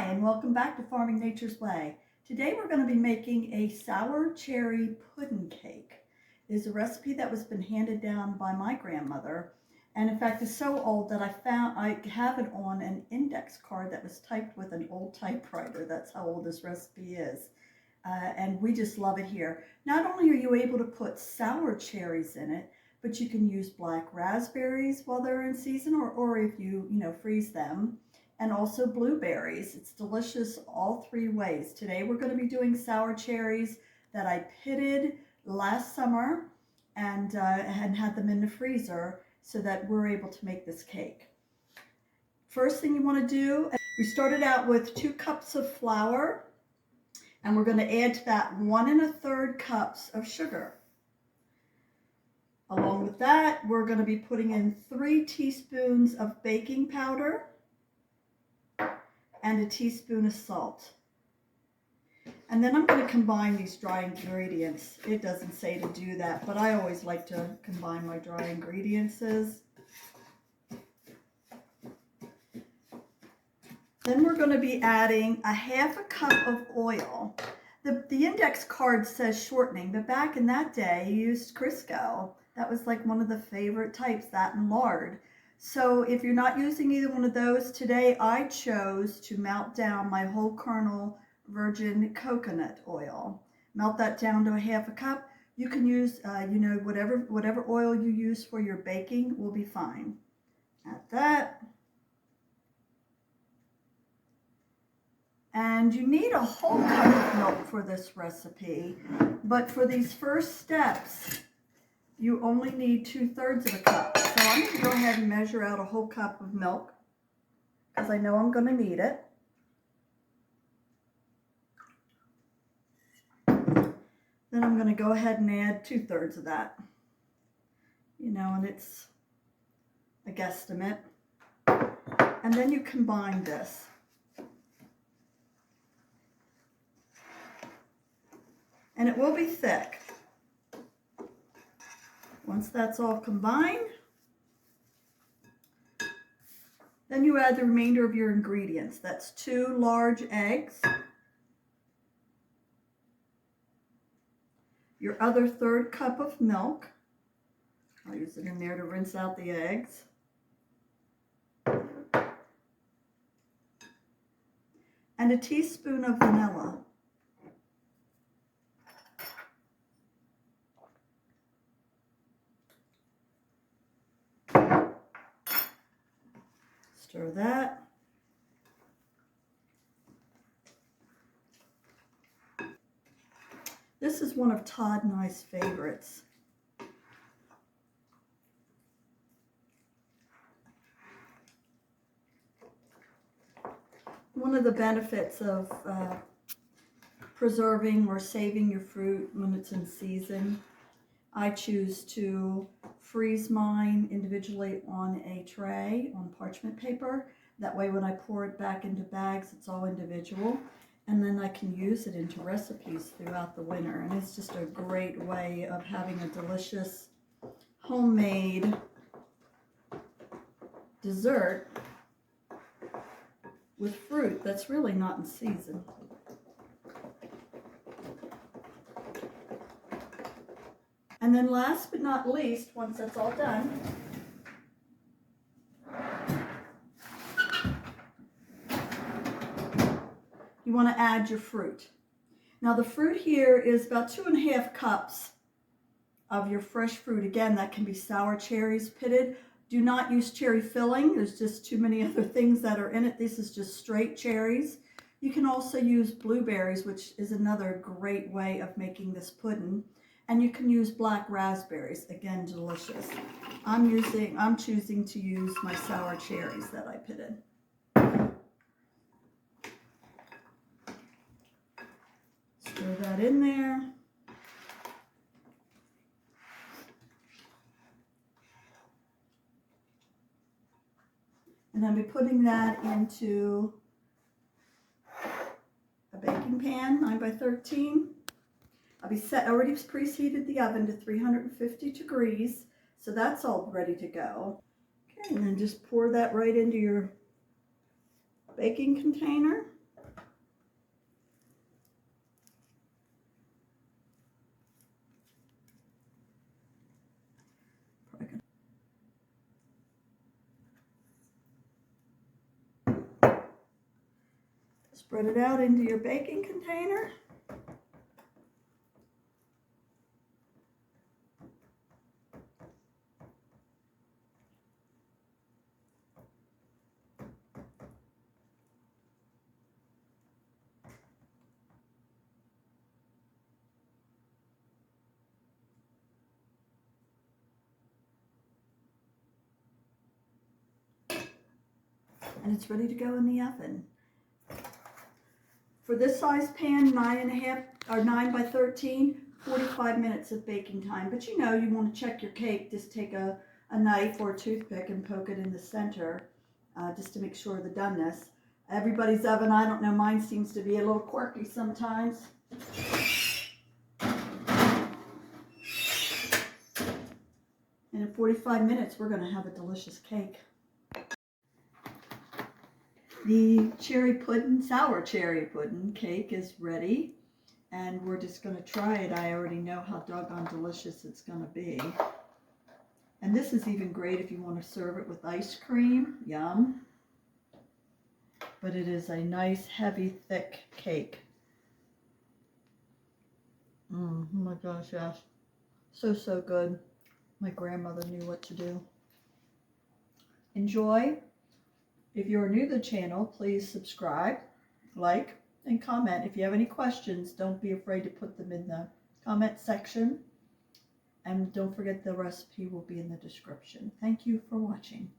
Hi, and welcome back to Farming Nature's Way. Today we're going to be making a sour cherry pudding cake. It is a recipe that was been handed down by my grandmother, and in fact it's so old that I have it on an index card that was typed with an old typewriter. That's how old this recipe is. And we just love it here. Not only are you able to put sour cherries in it, but you can use black raspberries while they're in season, or if you freeze them. And also blueberries. It's delicious all three ways. Today we're going to be doing sour cherries that I pitted last summer and had them in the freezer so that we're able to make this cake. First thing you want to do, we started out with 2 cups of flour, and we're going to add to that 1 1/3 cups of sugar. Along with that, we're going to be putting in 3 teaspoons of baking powder and a teaspoon of salt. And then I'm going to combine these dry ingredients. It doesn't say to do that, but I always like to combine my dry ingredients. Then we're going to be adding a 1/2 cup of oil. The index card says shortening, but back in that day you used Crisco. That was like one of the favorite types, that and lard. So if you're not using either one of those today, I chose to melt down my whole kernel virgin coconut oil. Melt that down to a 1/2 cup. You can use, whatever oil you use for your baking will be fine. Add that. And you need a whole cup of milk for this recipe, but for these first steps, you only need 2/3 of a cup. So I'm going to go ahead and measure out a whole cup of milk because I know I'm going to need it. Then I'm going to go ahead and add 2/3 of that. And it's a guesstimate. And then you combine this. And it will be thick. Once that's all combined, then you add the remainder of your ingredients. That's 2 large eggs, your other 1/3 cup of milk. I'll use it in there to rinse out the eggs. And a teaspoon of vanilla. Stir that. This is one of Todd and I's favorites. One of the benefits of preserving or saving your fruit when it's in season, I choose to freeze mine individually on a tray on parchment paper. That way when I pour it back into bags, it's all individual. And then I can use it into recipes throughout the winter. And it's just a great way of having a delicious homemade dessert with fruit that's really not in season. And then last but not least, once that's all done, you want to add your fruit. Now the fruit here is about 2 1/2 cups of your fresh fruit. Again, that can be sour cherries pitted. Do not use cherry filling. There's just too many other things that are in it. This is just straight cherries. You can also use blueberries, which is another great way of making this pudding. And you can use black raspberries, again, delicious. I'm choosing to use my sour cherries that I pitted. Stir that in there. And I'll be putting that into a baking pan, 9 by 13. Already preheated the oven to 350 degrees, so that's all ready to go. Okay, and then just pour that right into your baking container. Spread it out into your baking container. And it's ready to go in the oven. For this size pan, 9.5 or 9 by 13, 45 minutes of baking time. But you know, you want to check your cake, just take a knife or a toothpick and poke it in the center just to make sure of the doneness. Everybody's oven, I don't know, mine seems to be a little quirky sometimes. And in 45 minutes, we're going to have a delicious cake. The cherry pudding, sour cherry pudding cake is ready, and we're just going to try it. I already know how doggone delicious it's going to be. And this is even great if you want to serve it with ice cream. Yum. But it is a nice, heavy, thick cake. Oh my gosh, yes. So, so good. My grandmother knew what to do. Enjoy. If you're new to the channel, please subscribe, like, and comment. If you have any questions, don't be afraid to put them in the comment section. And don't forget the recipe will be in the description. Thank you for watching.